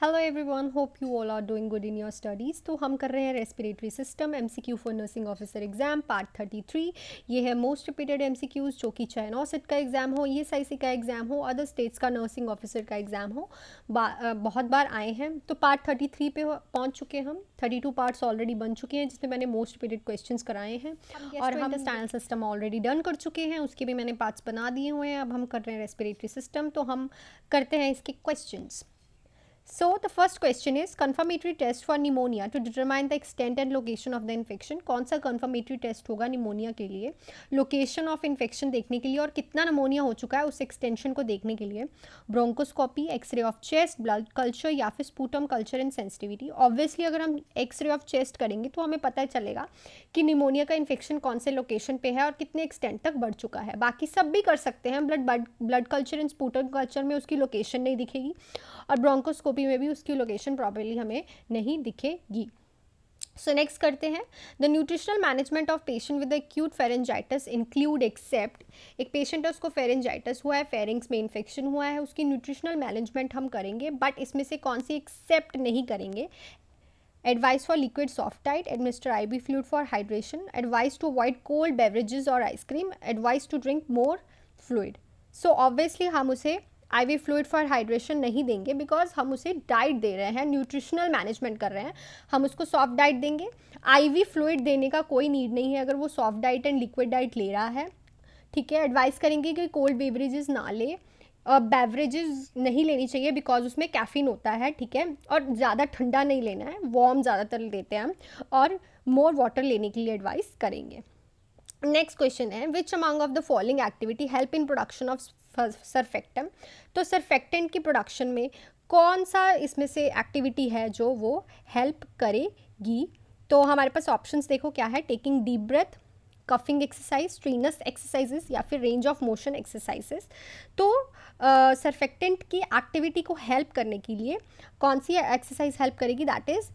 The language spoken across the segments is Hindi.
Hello everyone, hope you all are doing good in your studies. तो हम कर रहे हैं respiratory system MCQ for nursing officer exam part 33। ये है मोस्ट रिपीटेड एमसीक्यूज़ जो कि चाहे नॉसिट का एग्जाम हो, ईएसआईसी का एग्जाम हो, अदर स्टेट्स का नर्सिंग ऑफिसर का एग्जाम हो, बहुत बार आए हैं। तो पार्ट 33 पे पहुंच चुके हैं हम। 32 पार्ट्स ऑलरेडी बन चुके हैं जिसमें मैंने मोस्ट रिपीटेड क्वेश्चन कराए हैं और हम इंटेस्टाइनल सिस्टम ऑलरेडी डन कर चुके हैं, उसके भी मैंने पार्ट्स बना दिए हुए हैं। अब हम कर रहे हैं रेस्पिरेटरी सिस्टम, तो हम करते हैं इसके questions. So the first question is confirmatory test for pneumonia to determine the extent and location of the infection। कौन सा confirmatory test होगा निमोनिया के लिए, लोकेशन ऑफ इन्फेक्शन देखने के लिए और कितना निमोनिया हो चुका है उस एक्सटेंशन को देखने के लिए। Bronchoscopy, X-ray of chest, blood culture या फिर sputum culture and sensitivity. Obviously अगर हम एक्सरे ऑफ चेस्ट करेंगे तो हमें पता चलेगा कि निमोनिया का इन्फेक्शन कौन से लोकेशन पे है और कितने एक्सटेंट तक बढ़ चुका है। बाकी सब भी कर सकते हैं, blood culture and sputum culture में उसकी लोकेशन नहीं दिखेगी और ब्रोंकोस्कोपी में भी उसकी लोकेशन प्रॉपर्ली हमें नहीं दिखेगी। सो नेक्स्ट करते हैं, the nutritional management of patient with acute pharyngitis include except. एक पेशेंट है, उसको फेरेंजाइटिस हुआ है, फेरिंग्स में इन्फेक्शन हुआ है, उसकी न्यूट्रिशनल मैनेजमेंट हम करेंगे, बट इसमें से कौन सी एक्सेप्ट नहीं करेंगे। Advice for liquid soft diet, administer IV fluid for hydration, advice to avoid cold beverages और ice cream, advice to drink more fluid. So obviously हम उसे आईवी फ्लूइड फॉर हाइड्रेशन नहीं देंगे बिकॉज हम उसे डाइट दे रहे हैं, न्यूट्रिशनल मैनेजमेंट कर रहे हैं, हम उसको सॉफ्ट डाइट देंगे। आईवी फ्लूइड देने का कोई नीड नहीं है अगर वो soft diet and liquid diet ले रहा है। ठीक है, एडवाइस करेंगे कि कोल्ड बेवरेजेस ना ले, बेवरेजेस नहीं लेनी चाहिए बिकॉज उसमें कैफीन होता है। ठीक है, और ज़्यादा ठंडा नहीं लेना है, वार्म ज़्यादातर देते हैं हम, और मोर वाटर लेने के लिए एडवाइस करेंगे। नेक्स्ट क्वेश्चन है, which among of the following activity help in production of surfactant. तो सरफेक्टेंट की प्रोडक्शन में कौन सा इसमें से एक्टिविटी है जो वो हेल्प करेगी। तो हमारे पास ऑप्शंस देखो क्या है, taking deep breath, coughing exercise, strenuous exercises या फिर रेंज ऑफ मोशन एक्सरसाइजेस। तो सरफेक्टेंट की एक्टिविटी को हेल्प करने के लिए कौन सी एक्सरसाइज हेल्प करेगी, that is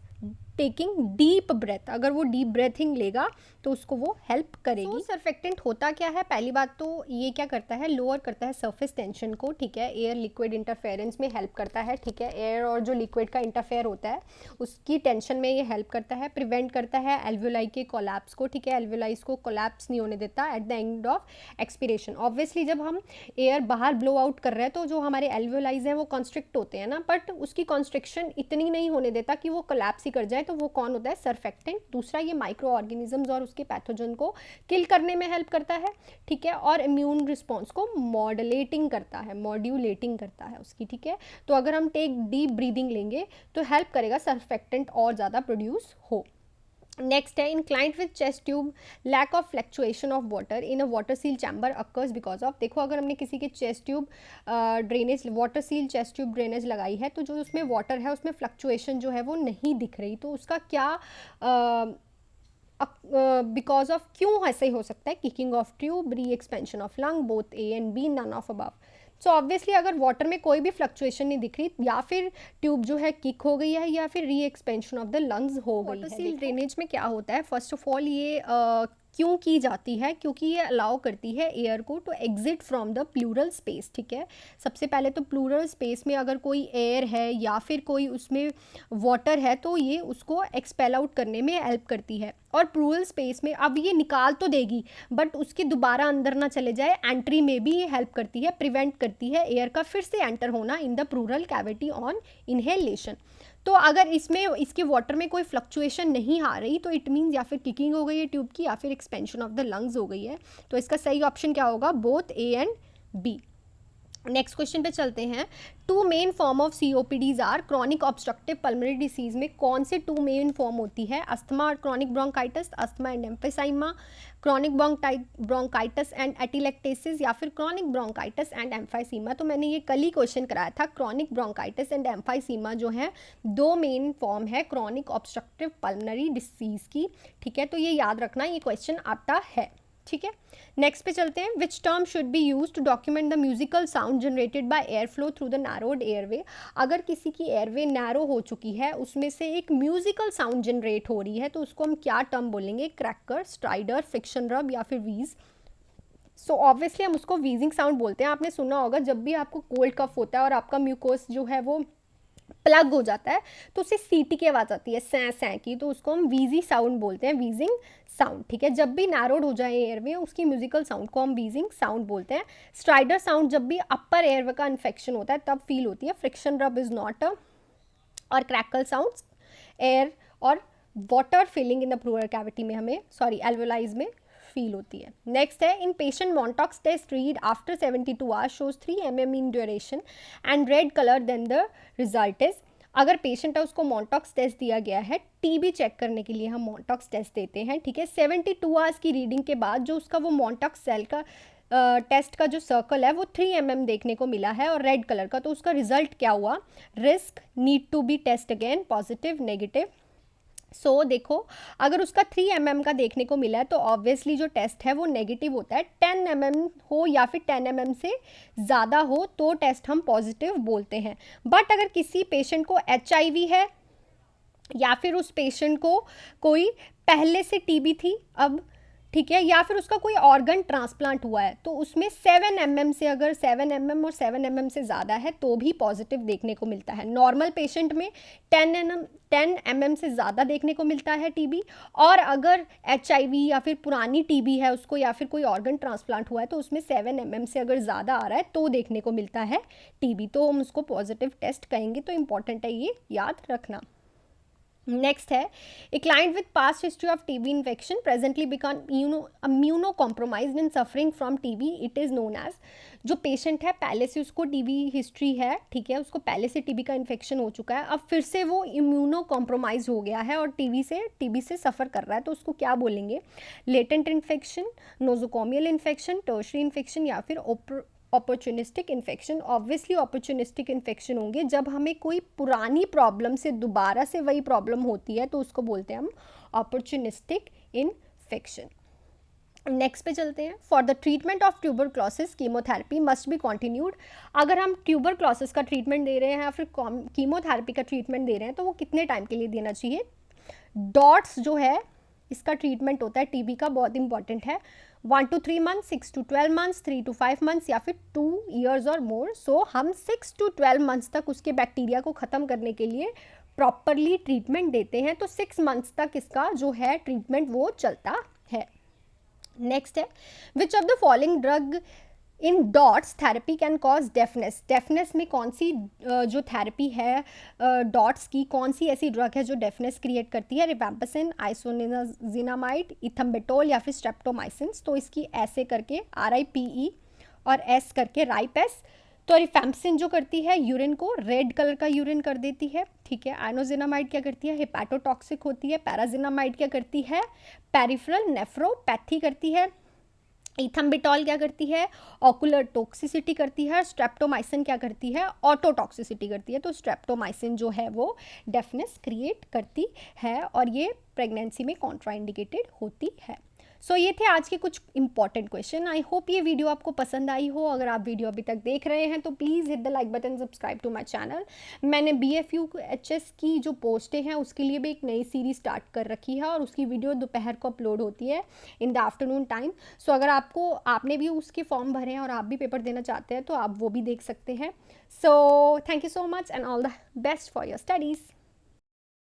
taking deep breath. अगर वो डीप ब्रेथिंग लेगा तो उसको वो हेल्प करेगी। सरफेक्टेंट होता क्या है, पहली बात तो ये क्या करता है, लोअर करता है सरफेस टेंशन को। ठीक है, एयर लिक्विड इंटरफेरेंस में हेल्प करता है। ठीक है, एयर और जो लिक्विड का इंटरफेयर होता है उसकी टेंशन में ये हेल्प करता है। प्रिवेंट करता है एल्वियोलाई के कोलैप्स को। ठीक है, एल्वियोलाइज को कोलैप्स नहीं होने देता at the end of expiration. Obviously जब हम एयर बाहर ब्लो आउट कर रहे हैं तो जो हमारे एल्वियोलाइज हैं वो कॉन्स्ट्रिक्ट होते हैं ना, बट उसकी कॉन्स्ट्रिक्शन इतनी नहीं होने देता कि वो कोलैप्स ही कर जाए, तो वो कौन होता है, सरफेक्टेंट। दूसरा, ये माइक्रो ऑर्गेनिजम्स और उसके पैथोजन को किल करने में हेल्प करता है। ठीक है, और इम्यून रिस्पॉन्स को मॉड्यूलेटिंग करता है उसकी। ठीक है, तो अगर हम टेक डीप ब्रीदिंग लेंगे तो हेल्प करेगा सरफेक्टेंट और ज़्यादा प्रोड्यूस हो। नेक्स्ट है, in client with chest tube lack of fluctuation of water in a water seal chamber occurs because of. देखो, अगर हमने किसी के chest tube drainage, water seal chest tube drainage लगाई है तो जो उसमें वाटर है उसमें फ्लक्चुएशन जो है वो नहीं दिख रही, तो उसका क्या बिकॉज ऑफ क्यों ऐसे ही हो सकता है, kicking off tube, re-expansion of lung, both A and B, none of above. So obviously अगर वाटर में कोई भी फ्लक्चुएशन नहीं दिख रही, या फिर ट्यूब जो है किक हो गई है या फिर री एक्सपेंशन ऑफ द लंग्स हो गई है। वाटर सील ड्रेनेज में क्या होता है, फर्स्ट ऑफ ऑल ये क्यों की जाती है, क्योंकि ये अलाउ करती है एयर को to exit from the pleural space. ठीक है, सबसे पहले तो प्लूरल स्पेस में अगर कोई एयर है या फिर कोई उसमें वाटर है तो ये उसको एक्सपेल आउट करने में हेल्प करती है। और प्लूरल स्पेस में अब ये निकाल तो देगी बट उसके दोबारा अंदर ना चले जाए, एंट्री में भी ये हेल्प करती है, प्रिवेंट करती है एयर का फिर से एंटर होना इन the pleural cavity on inhalation. तो अगर इसमें इसके वाटर में कोई फ्लक्चुएशन नहीं आ रही तो इट मीन्स या फिर किकिंग हो गई है ट्यूब की या फिर एक्सपेंशन ऑफ द लंग्स हो गई है। तो इसका सही ऑप्शन क्या होगा, both A and B. Next question पे चलते हैं, two main form of COPDs are, chronic obstructive pulmonary disease में कौन से टू मेन फॉर्म होती है, अस्थमा और chronic bronchitis, asthma and emphysema, chronic bronchitis and atelectasis या फिर क्रॉनिक ब्रोंकाइटिस एंड एम्फाइसीमा। तो मैंने ये कल ही क्वेश्चन कराया था, क्रॉनिक ब्रोंकाइटिस एंड एम्फाइसीमा जो है दो मेन फॉर्म है क्रॉनिक ऑब्स्ट्रक्टिव पल्मोनरी डिसीज की। ठीक है, तो ये याद रखना, ये क्वेश्चन आता है। ठीक है, नेक्स्ट पे चलते हैं, which term should be use to document the musical sound generated by air flow through the narrowed airway. अगर किसी की एयरवे नैरो हो चुकी है, उसमें से एक म्यूजिकल साउंड जनरेट हो रही है, तो उसको हम क्या टर्म बोलेंगे, क्रैकर, स्ट्राइडर, फ्रिक्शन रब या फिर वीज। सो ऑब्वियसली हम उसको वीजिंग साउंड बोलते हैं। आपने सुना होगा जब भी आपको कोल्ड कफ होता है और आपका म्यूकोस जो है वो प्लग हो जाता है तो उससे सीटी की आवाज़ आती है, सैं सैं की, तो उसको हम वीजी साउंड बोलते हैं, वीजिंग साउंड। ठीक है, जब भी नैरोड हो जाए एयरवे उसकी म्यूजिकल साउंड को हम वीजिंग साउंड बोलते हैं। स्ट्राइडर साउंड जब भी अपर एयरवे का इन्फेक्शन होता है तब फील होती है। फ्रिक्शन रब इज नॉट अ, और क्रैकल साउंड्स एयर और water filling in the pleural cavity में हमें, सॉरी एल्वेलाइज में फील होती है। नेक्स्ट है, in patient Mantoux test read after 72 hours shows 3 mm in duration and red colour then the result is. अगर पेशेंट है उसको मॉन्टॉक्स टेस्ट दिया गया है, टीबी चेक करने के लिए हम मॉन्टॉक्स टेस्ट देते हैं। ठीक है, 72 आवर्स की रीडिंग के बाद जो उसका वो मॉन्टॉक्स सेल का टेस्ट का जो सर्कल है वो 3 mm देखने को मिला है और रेड कलर का, तो उसका रिजल्ट क्या हुआ, risk, need to be test again, positive, negative. So देखो, अगर उसका 3 mm का देखने को मिला है तो ऑब्वियसली जो टेस्ट है वो नेगेटिव होता है। 10 mm हो या फिर 10 mm से ज़्यादा हो तो टेस्ट हम पॉजिटिव बोलते हैं। बट अगर किसी पेशेंट को HIV है या फिर उस पेशेंट को कोई पहले से टीबी थी अब, ठीक है, या फिर उसका कोई ऑर्गन ट्रांसप्लांट हुआ है, तो उसमें 7 mm से, अगर 7 mm और 7 mm से ज़्यादा है तो भी पॉजिटिव देखने को मिलता है। नॉर्मल पेशेंट में 10 mm से ज़्यादा देखने को मिलता है टीबी, और अगर HIV या फिर पुरानी टीबी है उसको या फिर कोई ऑर्गन ट्रांसप्लांट हुआ है तो उसमें 7 mm से अगर ज़्यादा आ रहा है तो देखने को मिलता है टीबी, तो हम उसको पॉजिटिव टेस्ट कहेंगे। तो इम्पॉर्टेंट है ये याद रखना। नेक्स्ट है, a client with past history of TB infection presently become immunocompromised in suffering from TB, it is known as. जो पेशेंट है पहले से उसको टीबी हिस्ट्री है, ठीक है, उसको पहले से टीबी का इन्फेक्शन हो चुका है, अब फिर से वो इम्यूनो कॉम्प्रोमाइज हो गया है और टीबी से सफ़र कर रहा है, तो उसको क्या बोलेंगे, latent infection, nosocomial infection, tertiary infection या फिर opportunistic infection. Obviously opportunistic infection होंगे जब हमें कोई पुरानी प्रॉब्लम से दोबारा से वही प्रॉब्लम होती है तो उसको बोलते हैं हम अपॉर्चुनिस्टिक इन्फेक्शन। नेक्स्ट पे चलते हैं। For the treatment of tuberculosis chemotherapy must be continued. अगर हम ट्यूबरक्लोसिस का ट्रीटमेंट दे रहे हैं या फिर कीमोथेरेपी का ट्रीटमेंट दे रहे हैं तो वो कितने टाइम के लिए देना चाहिए। डॉट्स जो है इसका ट्रीटमेंट होता है टीबी का, बहुत इंपॉर्टेंट है, 1 to 3 months, 6 to 12 months, 3 to 5 months या फिर 2 years और मोर। सो हम 6 to 12 months तक उसके बैक्टीरिया को ख़त्म करने के लिए प्रॉपरली ट्रीटमेंट देते हैं, तो 6 months तक इसका जो है ट्रीटमेंट वो चलता है। नेक्स्ट है, which of the following drug in dots therapy can cause deafness. Deafness में कौन सी जो थेरेपी है डॉट्स की, कौन सी ऐसी ड्रग है जो डेफनेस क्रिएट करती है, रिवैम्पसिन, आइसोनियाजिनामाइड, इथम्बेटोल या फिर स्ट्रेप्टोमाइसिन। तो इसकी ऐसे करके RIPE और S करके राइपेस। तो रिफैम्पसिन जो करती है यूरिन को रेड कलर का यूरिन कर देती है, ठीक है। आइनोजिनामाइड क्या करती है, हेपाटोटॉक्सिक होती है। पैराजिनामाइड क्या करती है, पेरिफेरल नेफ्रोपैथी करती है। इथम्बिटॉल क्या करती है, ऑकुलर टॉक्सिसिटी करती है। स्ट्रेप्टोमाइसिन क्या करती है, ऑटोटॉक्सिसिटी करती है। तो स्ट्रेप्टोमाइसिन जो है वो डेफनेस क्रिएट करती है और ये प्रेगनेंसी में कॉन्ट्राइंडिकेटेड होती है। सो ये थे आज के कुछ इंपॉर्टेंट क्वेश्चन। आई होप ये वीडियो आपको पसंद आई हो। अगर आप वीडियो अभी तक देख रहे हैं तो please hit the like button, subscribe to my channel. मैंने BFU HS की जो पोस्टें हैं उसके लिए भी एक नई सीरीज स्टार्ट कर रखी है और उसकी वीडियो दोपहर को अपलोड होती है इन द आफ्टरनून टाइम। सो अगर आपने भी उसके फॉर्म भरे हैं और आप भी पेपर देना चाहते हैं तो आप वो भी देख सकते हैं। So thank you so much and all the best for your studies.